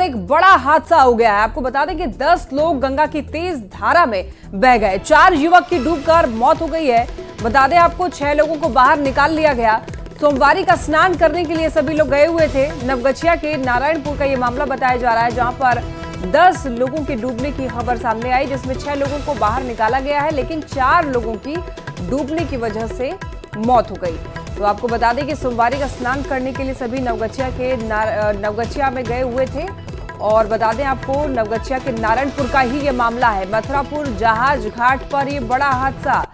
पर एक बड़ा हादसा हो गया है। आपको बता दें कि 10 लोग गंगा की तेज धारा में बह गए। 4 युवक की डूबकर मौत हो गई है। बता दें आपको 6 लोगों को बाहर निकाल लिया गया। सोमवारी का स्नान करने के लिए सभी लोग गए हुए थे। नवगछिया के नारायणपुर का ये मामला बताया जा रहा है, जहां पर 10 लोगों के डूबने की खबर सामने आई, जिसमें 6 लोगों को बाहर निकाला गया है, लेकिन 4 लोगों की डूबने की वजह से मौत हो गई। तो आपको बता दें कि सोमवारी का स्नान करने के लिए सभी नवगछिया में गए हुए थे। और बता दें आपको नवगछिया के नारायणपुर का ही ये मामला है। मथुरापुर जहाज घाट पर ये बड़ा हादसा,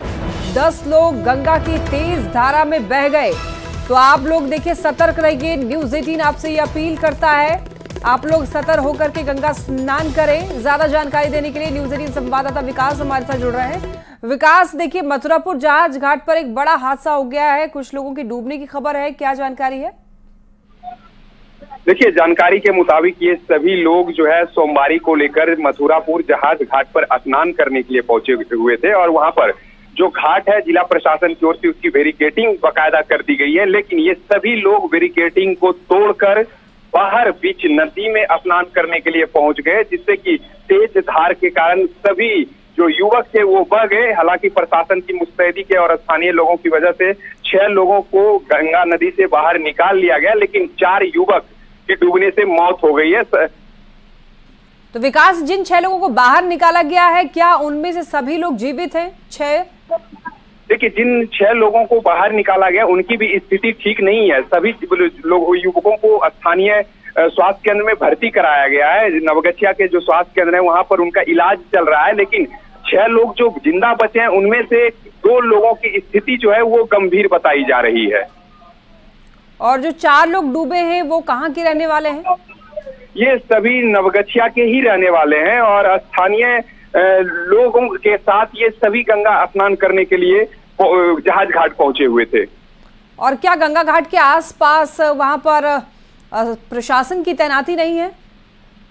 10 लोग गंगा की तेज धारा में बह गए। तो आप लोग देखिए, सतर्क रहिए। न्यूज़ 18 आपसे ये अपील करता है, आप लोग सतर्क होकर के गंगा स्नान करें। ज्यादा जानकारी देने के लिए न्यूज़ 18 संवाददाता विकास हमारे साथ जुड़ रहे हैं। विकास, देखिए मथुरापुर जहाज घाट पर एक बड़ा हादसा हो गया है, कुछ लोगों की डूबने की खबर है, क्या जानकारी है? देखिए, जानकारी के मुताबिक ये सभी लोग जो है सोमवारी को लेकर मथुरापुर जहाज घाट पर स्नान करने के लिए पहुंचे हुए थे। और वहां पर जो घाट है, जिला प्रशासन की ओर से उसकी बैरिकेडिंग बाकायदा कर दी गई है। लेकिन ये सभी लोग बैरिकेडिंग को तोड़कर बाहर बीच नदी में स्नान करने के लिए पहुंच गए, जिससे कि तेज धार के कारण सभी जो युवक थे वो बह गए। हालांकि प्रशासन की मुस्तैदी के और स्थानीय लोगों की वजह से 6 लोगों को गंगा नदी से बाहर निकाल लिया गया, लेकिन 4 युवक की डूबने से मौत हो गई है। तो विकास, जिन 6 लोगों को बाहर निकाला गया है, क्या उनमें से सभी लोग जीवित हैं? 6? देखिए, जिन 6 लोगों को बाहर निकाला गया उनकी भी स्थिति ठीक नहीं है। सभी युवकों को स्थानीय स्वास्थ्य केंद्र में भर्ती कराया गया है। नवगछिया के जो स्वास्थ्य केंद्र है वहां पर उनका इलाज चल रहा है, लेकिन 6 लोग जो जिंदा बचे हैं उनमें से 2 लोगों की स्थिति जो है वो गंभीर बताई जा रही है। और जो 4 लोग डूबे हैं वो कहाँ के रहने वाले हैं? ये सभी नवगछिया के ही रहने वाले हैं और स्थानीय लोगों के साथ ये सभी गंगा स्नान करने के लिए जहाज घाट पहुंचे हुए थे। और क्या गंगा घाट के आसपास वहां पर प्रशासन की तैनाती नहीं है?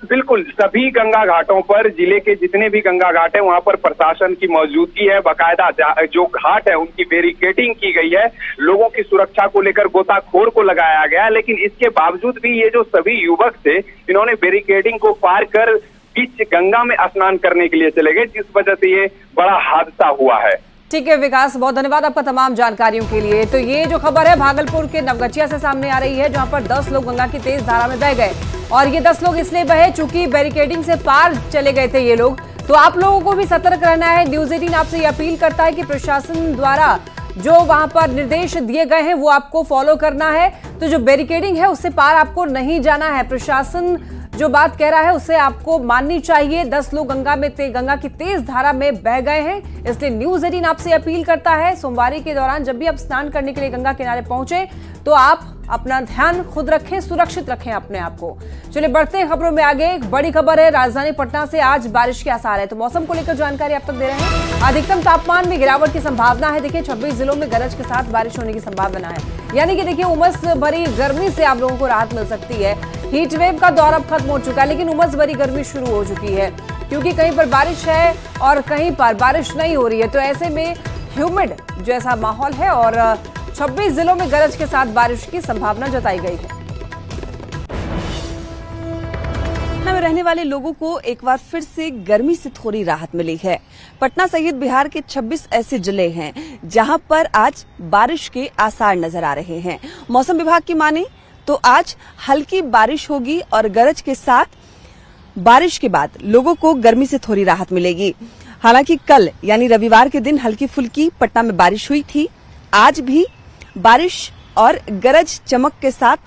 बिल्कुल, सभी गंगा घाटों पर, जिले के जितने भी गंगा घाट है वहां पर प्रशासन की मौजूदगी है। बाकायदा जो घाट है उनकी बैरिकेडिंग की गई है, लोगों की सुरक्षा को लेकर गोताखोर को लगाया गया। लेकिन इसके बावजूद भी ये जो सभी युवक थे, इन्होंने बैरिकेडिंग को पार कर बीच गंगा में स्नान करने के लिए चले गए, जिस वजह से ये बड़ा हादसा हुआ है। ठीक है विकास, बहुत धन्यवाद आपका तमाम जानकारियों के लिए। तो ये जो खबर है भागलपुर के नवगछिया से सामने आ रही है, जहां पर 10 लोग गंगा की तेज धारा में बह गए। और ये 10 लोग इसलिए बहे चूंकि बैरिकेडिंग से पार चले गए थे ये लोग। तो आप लोगों को भी सतर्क रहना है। न्यूज़ 18 आपसे ये अपील करता है कि प्रशासन द्वारा जो वहां पर निर्देश दिए गए हैं वो आपको फॉलो करना है। तो जो बैरिकेडिंग है उससे पार आपको नहीं जाना है। प्रशासन जो बात कह रहा है उसे आपको माननी चाहिए। 10 लोग गंगा की तेज धारा में बह गए हैं, इसलिए न्यूज़ 18 आपसे अपील करता है, सोमवारी के दौरान जब भी आप स्नान करने के लिए गंगा किनारे पहुंचे तो आप अपना ध्यान खुद रखें, सुरक्षित रखें अपने आप को। चलिए बढ़ते हैं खबरों में आगे। एक बड़ी खबर है, राजधानी पटना से आज बारिश के आसार है। तो मौसम को लेकर जानकारी आप तक दे रहे हैं। अधिकतम तापमान में गिरावट की संभावना है। देखिए 26 जिलों में गरज के साथ बारिश होने की संभावना है, यानी कि देखिए उमस भरी गर्मी से आप लोगों को राहत मिल सकती है। हीट वेव का दौर अब खत्म हो चुका है, लेकिन उमस भरी गर्मी शुरू हो चुकी है, क्योंकि कहीं पर बारिश है और कहीं पर बारिश नहीं हो रही है। तो ऐसे में ह्यूमिड जैसा माहौल है और 26 जिलों में गरज के साथ बारिश की संभावना जताई गई है। पटना में रहने वाले लोगों को एक बार फिर से गर्मी से थोड़ी राहत मिली है। पटना सहित बिहार के 26 ऐसे जिले हैं जहां पर आज बारिश के आसार नजर आ रहे हैं। मौसम विभाग की माने तो आज हल्की बारिश होगी और गरज के साथ बारिश के बाद लोगों को गर्मी से थोड़ी राहत मिलेगी। हालांकि कल यानी रविवार के दिन हल्की फुल्की पटना में बारिश हुई थी। आज भी बारिश और गरज चमक के साथ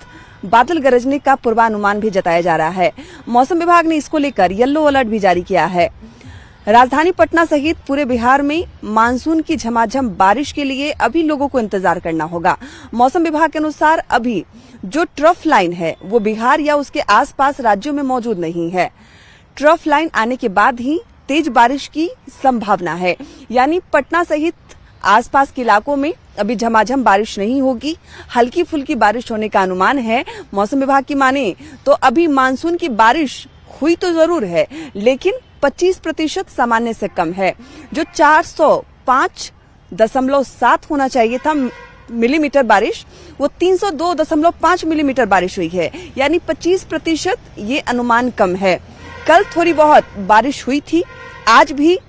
बादल गरजने का पूर्वानुमान भी जताया जा रहा है। मौसम विभाग ने इसको लेकर येलो अलर्ट भी जारी किया है। राजधानी पटना सहित पूरे बिहार में मानसून की झमाझम बारिश के लिए अभी लोगों को इंतजार करना होगा। मौसम विभाग के अनुसार अभी जो ट्रफ लाइन है वो बिहार या उसके आसपास राज्यों में मौजूद नहीं है। ट्रफ लाइन आने के बाद ही तेज बारिश की संभावना है, यानी पटना सहित आसपास के इलाकों में अभी झमाझम बारिश नहीं होगी, हल्की फुल्की बारिश होने का अनुमान है। मौसम विभाग की माने तो अभी मानसून की बारिश हुई तो जरूर है, लेकिन 25% सामान्य से कम है। जो 405.7 होना चाहिए था मिलीमीटर बारिश, वो 302.5 मिलीमीटर बारिश हुई है, यानी 25% ये अनुमान कम है। कल थोड़ी बहुत बारिश हुई थी, आज भी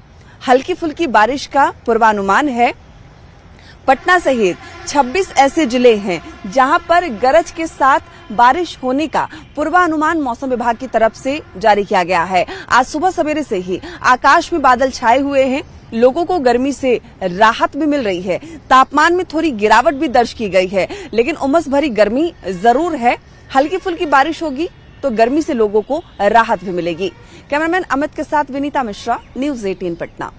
हल्की फुल्की बारिश का पूर्वानुमान है। पटना सहित 26 ऐसे जिले हैं जहां पर गरज के साथ बारिश होने का पूर्वानुमान मौसम विभाग की तरफ से जारी किया गया है। आज सुबह सवेरे से ही आकाश में बादल छाए हुए हैं, लोगों को गर्मी से राहत भी मिल रही है। तापमान में थोड़ी गिरावट भी दर्ज की गई है, लेकिन उमस भरी गर्मी जरूर है। हल्की फुल्की बारिश होगी तो गर्मी से लोगों को राहत भी मिलेगी। कैमरामैन अमित के साथ विनीता मिश्रा, न्यूज़ 18 पटना।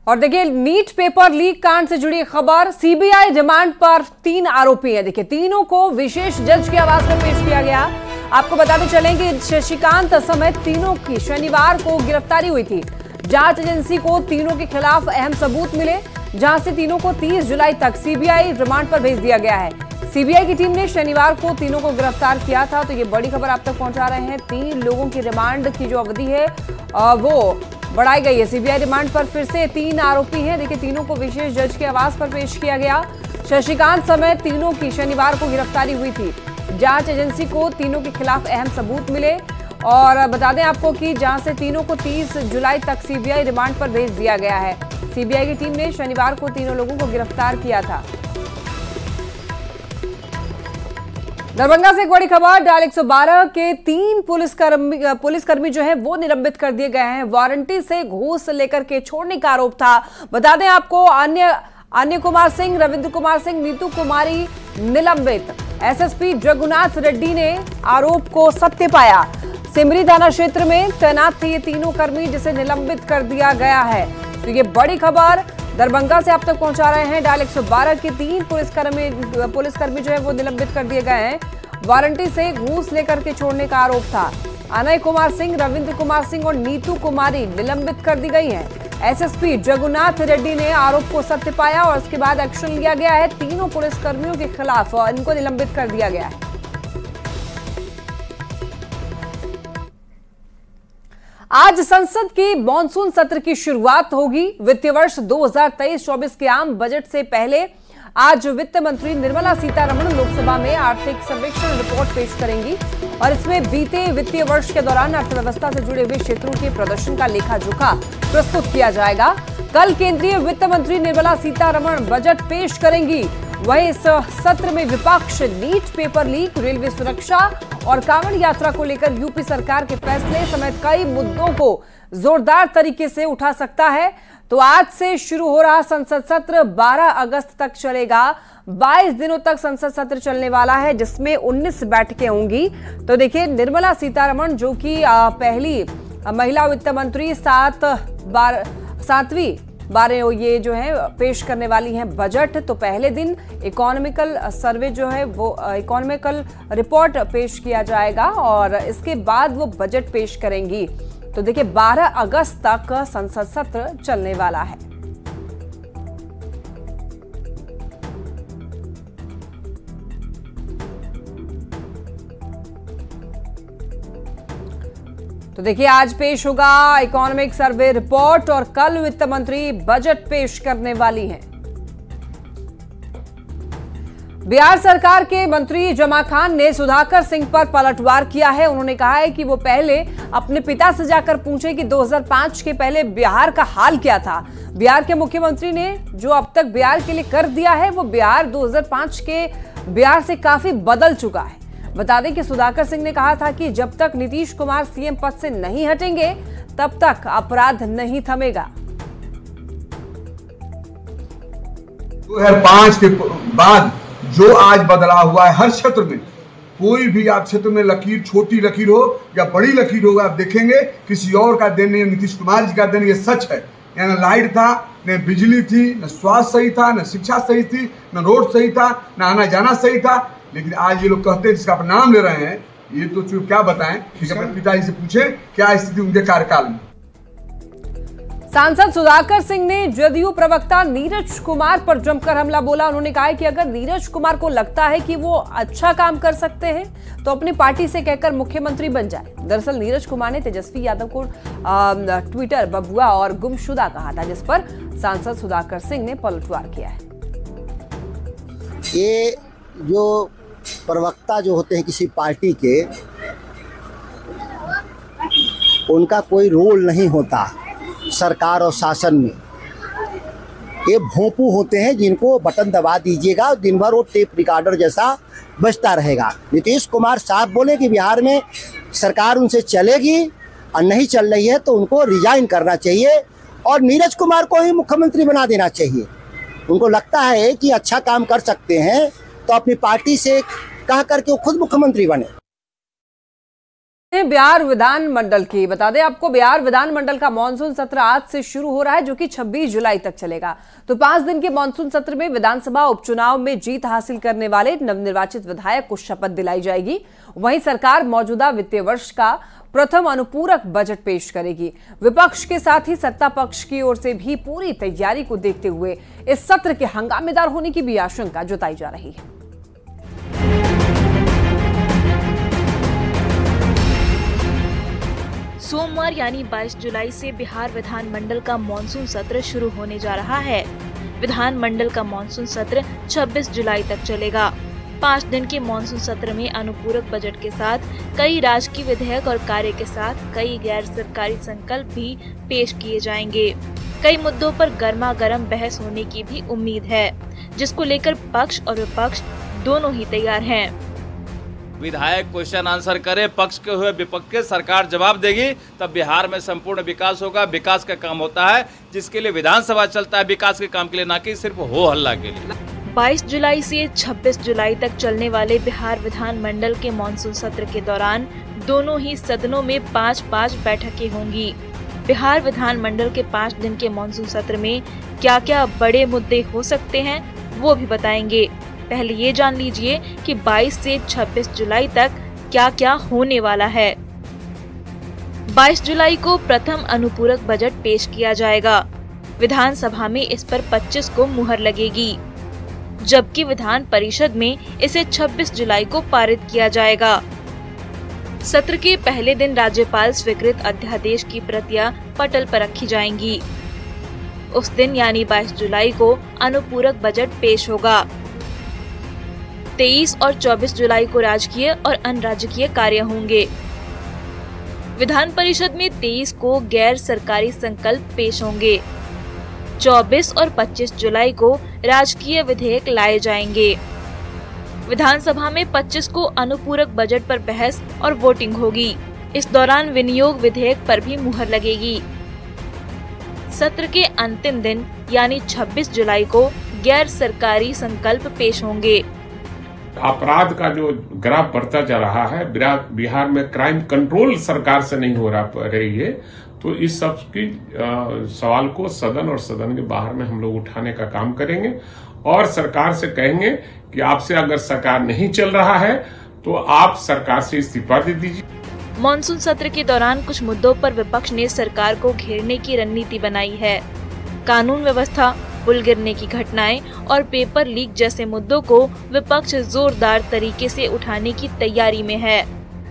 और देखिए, नीट पेपर लीक कांड से जुड़ी खबर। सीबीआई रिमांड पर 3 आरोपी हैं। देखिए, तीनों को विशेष जज की आवाज में पेश किया गया। आपको बताते चलें कि शशिकांत समेत तीनों की शनिवार को गिरफ्तारी हुई थी। जांच एजेंसी को तीनों के खिलाफ अहम सबूत मिले, जहां से तीनों को 30 जुलाई तक सीबीआई रिमांड पर भेज दिया गया है। सीबीआई की टीम ने शनिवार को तीनों को गिरफ्तार किया था। तो ये बड़ी खबर आप तक पहुंचा रहे हैं। 3 लोगों की रिमांड की जो अवधि है वो बढ़ाई गई है। सीबीआई रिमांड पर फिर से 3 आरोपी हैं। देखिए, तीनों को विशेष जज के आवास पर पेश किया गया। शशिकांत समेत तीनों की शनिवार को गिरफ्तारी हुई थी। जांच एजेंसी को तीनों के खिलाफ अहम सबूत मिले और बता दें आपको कि जहां से तीनों को 30 जुलाई तक सीबीआई रिमांड पर भेज दिया गया है। सीबीआई की टीम ने शनिवार को तीनों लोगों को गिरफ्तार किया था। दरभंगा से एक बड़ी खबर। डायल 112 के 3 पुलिसकर्मी जो है वो निलंबित कर दिए गए हैं। वारंटी से घूस लेकर के छोड़ने का आरोप था। बता दें आपको, अन्य कुमार सिंह, रविंद्र कुमार सिंह, नीतू कुमारी निलंबित। एसएसपी जगुनाथ रेड्डी ने आरोप को सत्य पाया। सिमरी थाना क्षेत्र में तैनात थे ये तीनों कर्मी, जिसे निलंबित कर दिया गया है। तो ये बड़ी खबर दरभंगा से आप तक पहुंचा रहे हैं। डायल 112 के 3 पुलिसकर्मी जो है वो निलंबित कर दिए गए हैं। वारंटी से घूस लेकर के छोड़ने का आरोप था। अनय कुमार सिंह, रविंद्र कुमार सिंह और नीतू कुमारी निलंबित कर दी गई हैं। एसएसपी जगुनाथ रेड्डी ने आरोप को सत्य पाया और उसके बाद एक्शन लिया गया है। तीनों पुलिसकर्मियों के खिलाफ इनको निलंबित कर दिया गया है। आज संसद की मॉनसून सत्र की शुरुआत होगी। वित्तीय वर्ष 2023-24 के आम बजट से पहले आज वित्त मंत्री निर्मला सीतारमण लोकसभा में आर्थिक सर्वेक्षण रिपोर्ट पेश करेंगी और इसमें बीते वित्तीय वर्ष के दौरान अर्थव्यवस्था से जुड़े हुए क्षेत्रों के प्रदर्शन का लेखा जोखा प्रस्तुत किया जाएगा। कल केंद्रीय वित्त मंत्री निर्मला सीतारमण बजट पेश करेंगी। वहीं इस सत्र में विपक्ष नीट पेपर लीक, रेलवे सुरक्षा और कांवड़ यात्रा को लेकर यूपी सरकार के फैसले समेत कई मुद्दों को जोरदार तरीके से उठा सकता है। तो आज से शुरू हो रहा संसद सत्र 12 अगस्त तक चलेगा। 22 दिनों तक संसद सत्र चलने वाला है, जिसमें 19 बैठकें होंगी। तो देखिए, निर्मला सीतारमण जो कि पहली महिला वित्त मंत्री 7वीं बार ये जो है पेश करने वाली हैं बजट। तो पहले दिन इकोनॉमिकल सर्वे जो है वो इकोनॉमिकल रिपोर्ट पेश किया जाएगा और इसके बाद वो बजट पेश करेंगी। तो देखिए, 12 अगस्त तक संसद सत्र चलने वाला है। तो देखिए, आज पेश होगा इकोनॉमिक सर्वे रिपोर्ट और कल वित्त मंत्री बजट पेश करने वाली हैं। बिहार सरकार के मंत्री जमा खान ने सुधाकर सिंह पर पलटवार किया है। उन्होंने कहा है कि वो पहले अपने पिता से जाकर पूछे कि 2005 के पहले बिहार का हाल क्या था। बिहार के मुख्यमंत्री ने जो अब तक बिहार के लिए कर दिया है वो बिहार 2005 के बिहार से काफी बदल चुका है। बता दें कि सुधाकर सिंह ने कहा था कि जब तक नीतीश कुमार सीएम पद से नहीं हटेंगे तब तक अपराध नहीं थमेगा। 2005 के बाद जो आज बदलाव हुआ है हर क्षेत्र में, कोई भी आप क्षेत्र में लकीर, छोटी लकीर हो या बड़ी लकीर होगा, आप देखेंगे किसी और का देन नहीं, नीतीश कुमार जी का देन। ये सच है। यहाँ न लाइट था, न बिजली थी, न स्वास्थ्य सही था, न शिक्षा सही थी, न रोड सही था, न आना जाना सही था। लेकिन आज ये लोग कहते हैं जिसका आप नाम ले रहे हैं, ये तो क्या बताएं कि अपने पिताजी से पूछे क्या स्थिति उनके कार्यकाल में। सांसद सुधाकर सिंह ने जदयू प्रवक्ता नीरज कुमार पर जमकर हमला बोला। उन्होंने कहा कि अगर नीरज कुमार को लगता है कि वो अच्छा काम कर सकते हैं तो अपनी पार्टी से कहकर मुख्यमंत्री बन जाए। दरअसल नीरज कुमार ने तेजस्वी यादव को ट्विटर बबुआ और गुमशुदा कहा था, जिस पर सांसद सुधाकर सिंह ने पलटवार किया है। ये जो प्रवक्ता जो होते हैं किसी पार्टी के, उनका कोई रोल नहीं होता सरकार और शासन में। ये भोंपू होते हैं जिनको बटन दबा दीजिएगा और दिन भर वो टेप रिकॉर्डर जैसा बजता रहेगा। नीतीश कुमार साफ बोले कि बिहार में सरकार उनसे चलेगी और नहीं चल रही है तो उनको रिजाइन करना चाहिए और नीरज कुमार को ही मुख्यमंत्री बना देना चाहिए। उनको लगता है कि अच्छा काम कर सकते हैं तो अपनी पार्टी से कह करके वो खुद मुख्यमंत्री बने। बिहार विधानमंडल की बता दें आपको, बिहार विधानमंडल का मानसून सत्र आज से शुरू हो रहा है जो कि 26 जुलाई तक चलेगा। तो 5 दिन के मानसून सत्र में विधानसभा उपचुनाव में जीत हासिल करने वाले नवनिर्वाचित विधायक को शपथ दिलाई जाएगी। वहीं सरकार मौजूदा वित्तीय वर्ष का प्रथम अनुपूरक बजट पेश करेगी। विपक्ष के साथ ही सत्ता पक्ष की ओर से भी पूरी तैयारी को देखते हुए इस सत्र के हंगामेदार होने की भी आशंका जताई जा रही है। सोमवार यानी 22 जुलाई से बिहार विधानमंडल का मानसून सत्र शुरू होने जा रहा है। विधानमंडल का मानसून सत्र 26 जुलाई तक चलेगा। 5 दिन के मानसून सत्र में अनुपूरक बजट के साथ कई राजकीय विधेयक और कार्य के साथ कई गैर सरकारी संकल्प भी पेश किए जाएंगे। कई मुद्दों पर गर्मा गर्म बहस होने की भी उम्मीद है, जिसको लेकर पक्ष और विपक्ष दोनों ही तैयार हैं। विधायक क्वेश्चन आंसर करे, पक्ष के हुए विपक्ष के, सरकार जवाब देगी, तब बिहार में संपूर्ण विकास होगा। विकास का काम होता है जिसके लिए विधानसभा चलता है, विकास के काम के लिए, ना कि सिर्फ हो हल्ला के लिए। 22 जुलाई से 26 जुलाई तक चलने वाले बिहार विधानमंडल के मानसून सत्र के दौरान दोनों ही सदनों में 5-5 बैठकें होंगी। बिहार विधानमंडल के 5 दिन के मानसून सत्र में क्या क्या बड़े मुद्दे हो सकते हैं वो भी बताएंगे। पहले ये जान लीजिए कि 22 से 26 जुलाई तक क्या क्या होने वाला है। 22 जुलाई को प्रथम अनुपूरक बजट पेश किया जाएगा। विधानसभा में इस पर 25 को मुहर लगेगी, जबकि विधान परिषद में इसे 26 जुलाई को पारित किया जाएगा। सत्र के पहले दिन राज्यपाल स्वीकृत अध्यादेश की प्रतियां पटल पर रखी जाएंगी। उस दिन यानी 22 जुलाई को अनुपूरक बजट पेश होगा। 23 और 24 जुलाई को राजकीय और अनराजकीय कार्य होंगे। विधान परिषद में 23 को गैर सरकारी संकल्प पेश होंगे। 24 और 25 जुलाई को राजकीय विधेयक लाए जाएंगे। विधानसभा में 25 को अनुपूरक बजट पर बहस और वोटिंग होगी। इस दौरान विनियोग विधेयक पर भी मुहर लगेगी। सत्र के अंतिम दिन यानी 26 जुलाई को गैर सरकारी संकल्प पेश होंगे। अपराध का जो ग्राफ बढ़ता जा रहा है, बिहार में क्राइम कंट्रोल सरकार से नहीं हो रही है, तो इस सब की सवाल को सदन और सदन के बाहर में हम लोग उठाने का काम करेंगे और सरकार से कहेंगे कि आपसे अगर सरकार नहीं चल रहा है तो आप सरकार से इस्तीफा दे दीजिए। मानसून सत्र के दौरान कुछ मुद्दों पर विपक्ष ने सरकार को घेरने की रणनीति बनाई है। कानून व्यवस्था, पुल गिरने की घटनाएं और पेपर लीक जैसे मुद्दों को विपक्ष जोरदार तरीके से उठाने की तैयारी में है।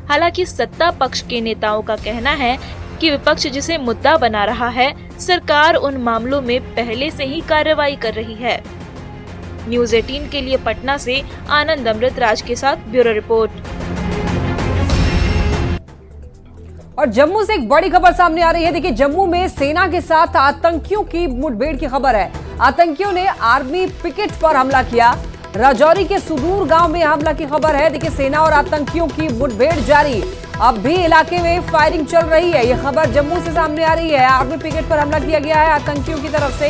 हालांकि सत्ता पक्ष के नेताओं का कहना है कि विपक्ष जिसे मुद्दा बना रहा है, सरकार उन मामलों में पहले से ही कार्रवाई कर रही है। न्यूज़ 18 के लिए पटना से आनंद अमृतराज के साथ ब्यूरो रिपोर्ट। और जम्मू से एक बड़ी खबर सामने आ रही है। देखिए, जम्मू में सेना के साथ आतंकियों की मुठभेड़ की खबर है। आतंकियों ने आर्मी पिकेट पर हमला किया। राजौरी के सुदूर गांव में हमला की खबर है। देखिए, सेना और आतंकियों की मुठभेड़ जारी, अब भी इलाके में फायरिंग चल रही है। यह खबर जम्मू से सामने आ रही है। आर्मी पिकेट पर हमला किया गया है आतंकियों की तरफ से,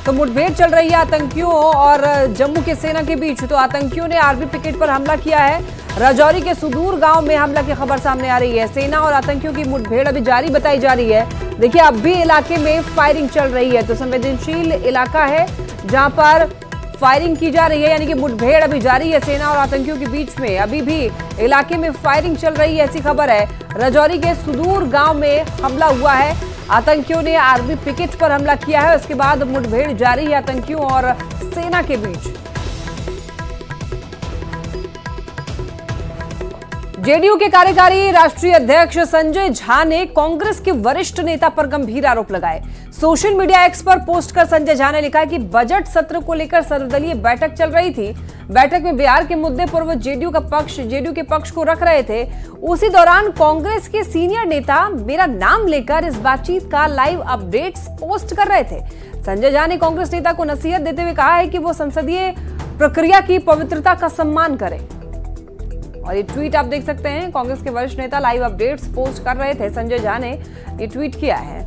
तो मुठभेड़ चल रही है आतंकियों और जम्मू के सेना के बीच। तो आतंकियों ने आर्मी पिकेट पर हमला किया है। राजौरी के सुदूर गांव में हमला की खबर सामने आ रही है। सेना और आतंकियों की मुठभेड़ अभी जारी बताई जा रही है। देखिए, अब भी इलाके में फायरिंग चल रही है, तो संवेदनशील इलाका है जहां पर फायरिंग की जा रही है, यानी कि मुठभेड़ अभी जारी है सेना और आतंकियों के बीच में। अभी भी इलाके में फायरिंग चल रही है, ऐसी खबर है। राजौरी के सुदूर गांव में हमला हुआ है। आतंकियों ने आर्मी पिकेट पर हमला किया है। उसके बाद मुठभेड़ जारी है आतंकियों और सेना के बीच। जेडीयू के कार्यकारी राष्ट्रीय अध्यक्ष संजय झा ने कांग्रेस के वरिष्ठ नेता पर गंभीर आरोप लगाए। सोशल मीडिया एक्स पर पोस्ट कर संजय झा ने लिखा कि बजट सत्र को लेकर सर्वदलीय बैठक चल रही थी। बैठक में बिहार के मुद्दे पर वो जेडीयू के पक्ष को रख रहे थे। उसी दौरान कांग्रेस के सीनियर नेता मेरा नाम लेकर इस बातचीत का लाइव अपडेट्स पोस्ट कर रहे थे। संजय झा ने कांग्रेस नेता को नसीहत देते हुए कहा है कि वो संसदीय प्रक्रिया की पवित्रता का सम्मान करें। और ये ट्वीट आप देख सकते हैं, कांग्रेस के वरिष्ठ नेता लाइव अपडेट्स पोस्ट कर रहे थे। संजय झा ने ये ट्वीट किया है।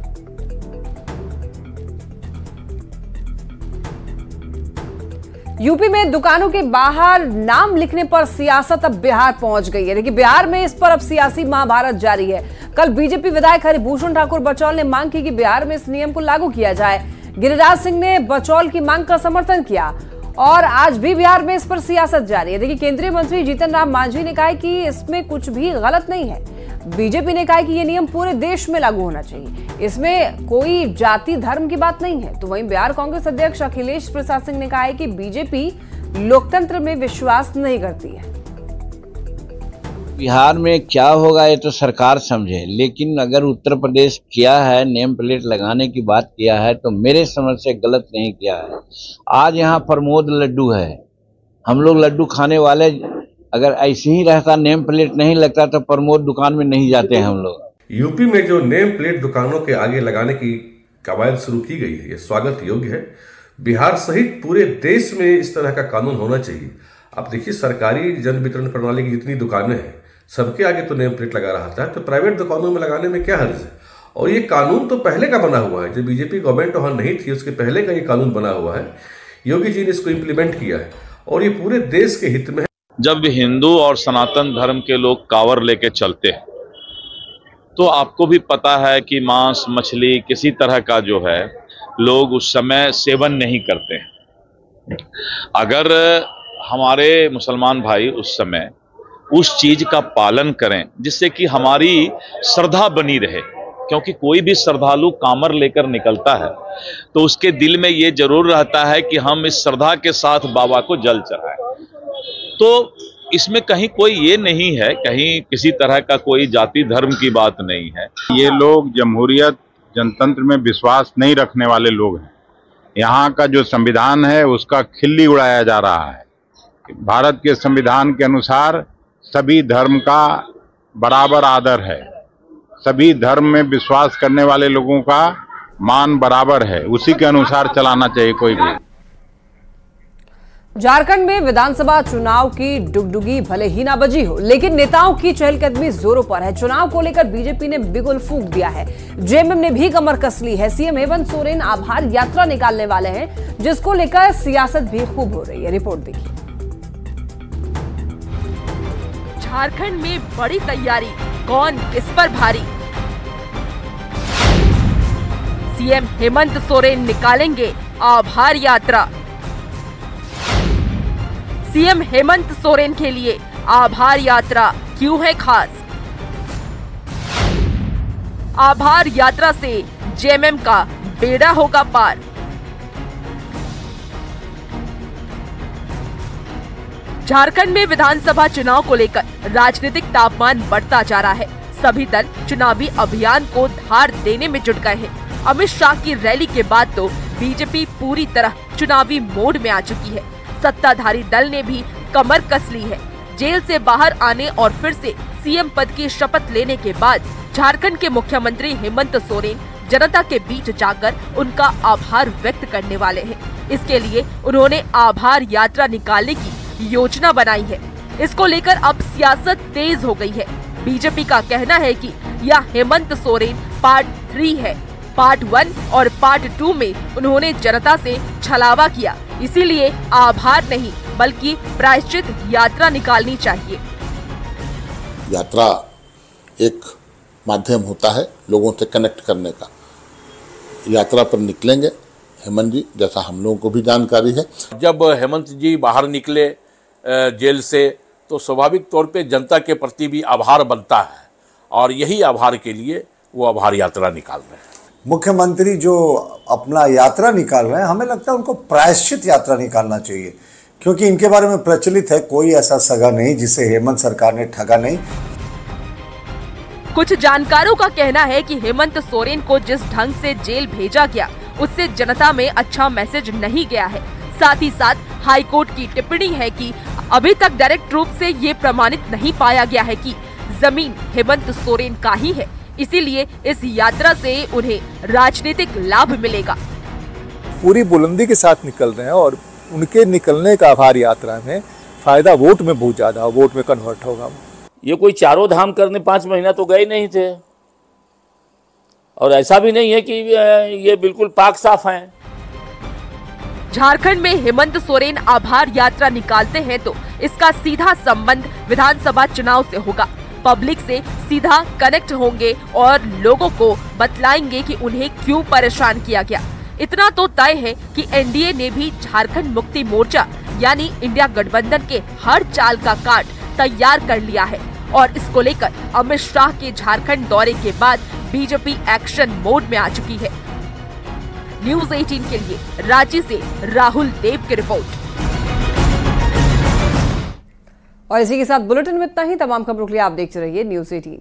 यूपी में दुकानों के बाहर नाम लिखने पर सियासत अब बिहार पहुंच गई है। देखिए, बिहार में इस पर अब सियासी महाभारत जारी है। कल बीजेपी विधायक हरिभूषण ठाकुर बचौल ने मांग की कि बिहार में इस नियम को लागू किया जाए। गिरिराज सिंह ने बचौल की मांग का समर्थन किया और आज भी बिहार में इस पर सियासत जारी है। देखिए, केंद्रीय मंत्री जीतन राम मांझी ने कहा है कि इसमें कुछ भी गलत नहीं है। बीजेपी ने कहा है कि ये नियम पूरे देश में लागू होना चाहिए, इसमें कोई जाति धर्म की बात नहीं है। तो वहीं बिहार कांग्रेस अध्यक्ष अखिलेश प्रसाद सिंह ने कहा है कि बीजेपी लोकतंत्र में विश्वास नहीं करती है। बिहार में क्या होगा ये तो सरकार समझे, लेकिन अगर उत्तर प्रदेश किया है, नेम प्लेट लगाने की बात किया है, तो मेरे समझ से गलत नहीं किया है। आज यहाँ प्रमोद लड्डू है, हम लोग लड्डू खाने वाले, अगर ऐसे ही रहता, नेम प्लेट नहीं लगता तो प्रमोद दुकान में नहीं जाते हम लोग। यूपी में जो नेम प्लेट दुकानों के आगे लगाने की कवायद शुरू की गई है, ये स्वागत योग्य है। बिहार सहित पूरे देश में इस तरह का कानून होना चाहिए। आप देखिए, सरकारी जन वितरण प्रणाली की जितनी दुकानें हैं, सबके आगे तो नेम प्लेट लगा रहा था, तो प्राइवेट दुकानों में लगाने में क्या हर्ज है। और ये कानून तो पहले का बना हुआ है, जब बीजेपी गवर्नमेंट वहां नहीं थी उसके पहले का ये कानून बना हुआ है। योगी जी ने इसको इम्प्लीमेंट किया है और ये पूरे देश के हित में है। जब हिंदू और सनातन धर्म के लोग कांवर लेके चलते हैं तो आपको भी पता है कि मांस मछली किसी तरह का जो है लोग उस समय सेवन नहीं करते हैं। अगर हमारे मुसलमान भाई उस समय उस चीज का पालन करें जिससे कि हमारी श्रद्धा बनी रहे, क्योंकि कोई भी श्रद्धालु कांवर लेकर निकलता है तो उसके दिल में ये जरूर रहता है कि हम इस श्रद्धा के साथ बाबा को जल चढ़ाएं। तो इसमें कहीं कोई ये नहीं है, कहीं किसी तरह का कोई जाति धर्म की बात नहीं है। ये लोग जमहूरियत जनतंत्र में विश्वास नहीं रखने वाले लोग हैं। यहाँ का जो संविधान है उसका खिल्ली उड़ाया जा रहा है। भारत के संविधान के अनुसार सभी धर्म का बराबर आदर है, सभी धर्म में विश्वास करने वाले लोगों का मान बराबर है, उसी के अनुसार चलाना चाहिए कोई भी। झारखंड में विधानसभा चुनाव की डुगडुगी भले ही ना बजी हो, लेकिन नेताओं की चहलकदमी जोरों पर है। चुनाव को लेकर बीजेपी ने बिगुल फूंक दिया है, जेएमएम ने भी कमर कस ली है। सीएम हेमंत सोरेन आभार यात्रा निकालने वाले हैं, जिसको लेकर सियासत भी खूब हो रही है। रिपोर्ट देखिए। झारखंड में बड़ी तैयारी, कौन किस पर भारी। सीएम हेमंत सोरेन निकालेंगे आभार यात्रा। सीएम हेमंत सोरेन के लिए आभार यात्रा क्यों है खास? आभार यात्रा से जेएमएम का बेड़ा होगा पार। झारखंड में विधानसभा चुनाव को लेकर राजनीतिक तापमान बढ़ता जा रहा है। सभी दल चुनावी अभियान को धार देने में जुट गए हैं। अमित शाह की रैली के बाद तो बीजेपी पूरी तरह चुनावी मोड में आ चुकी है। सत्ताधारी दल ने भी कमर कस ली है। जेल से बाहर आने और फिर से सीएम पद की शपथ लेने के बाद झारखंड के मुख्यमंत्री हेमंत सोरेन जनता के बीच जाकर उनका आभार व्यक्त करने वाले हैं। इसके लिए उन्होंने आभार यात्रा निकालने की योजना बनाई है। इसको लेकर अब सियासत तेज हो गई है। बीजेपी का कहना है कि यह हेमंत सोरेन पार्ट 3 है। पार्ट 1 और पार्ट 2 में उन्होंने जनता से छलावा किया, इसीलिए आभार नहीं बल्कि प्रायश्चित यात्रा निकालनी चाहिए। यात्रा एक माध्यम होता है लोगों से कनेक्ट करने का। यात्रा पर निकलेंगे हेमंत जी, जैसा हम लोगों को भी जानकारी है। जब हेमंत जी बाहर निकले जेल से तो स्वाभाविक तौर पे जनता के प्रति भी आभार बनता है और यही आभार के लिए वो आभार यात्रा निकाल रहे हैं। मुख्यमंत्री जो अपना यात्रा निकाल रहे हैं, हमें लगता है उनको प्रायश्चित यात्रा निकालना चाहिए, क्योंकि इनके बारे में प्रचलित है कोई ऐसा सगा नहीं जिसे हेमंत सरकार ने ठगा नहीं। कुछ जानकारों का कहना है कि हेमंत सोरेन को जिस ढंग से जेल भेजा गया उससे जनता में अच्छा मैसेज नहीं गया है। साथ ही साथ हाईकोर्ट की टिप्पणी है कि अभी तक डायरेक्ट रूप से ये प्रमाणित नहीं पाया गया है कि जमीन हेमंत सोरेन का ही है, इसीलिए इस यात्रा से उन्हें राजनीतिक लाभ मिलेगा। पूरी बुलंदी के साथ निकल रहे हैं और उनके निकलने का आभार यात्रा में फायदा वोट में बहुत ज्यादा, वोट में कन्वर्ट होगा। ये कोई चारों धाम करने 5 महीना तो गए नहीं थे, और ऐसा भी नहीं है कि ये बिल्कुल पाक साफ हैं। झारखंड में हेमंत सोरेन आभार यात्रा निकालते हैं तो इसका सीधा संबंध विधानसभा चुनाव से होगा। पब्लिक से सीधा कनेक्ट होंगे और लोगों को बतलाएंगे कि उन्हें क्यों परेशान किया गया। इतना तो तय है कि एनडीए ने भी झारखंड मुक्ति मोर्चा यानी इंडिया गठबंधन के हर चाल का कार्ड तैयार कर लिया है और इसको लेकर अमित शाह के झारखंड दौरे के बाद बीजेपी एक्शन मोड में आ चुकी है। न्यूज़ 18 के लिए रांची से राहुल देव की रिपोर्ट। और इसी के साथ बुलेटिन में इतना ही। तमाम खबरों के लिए आप देखते रहिए न्यूज़ 18।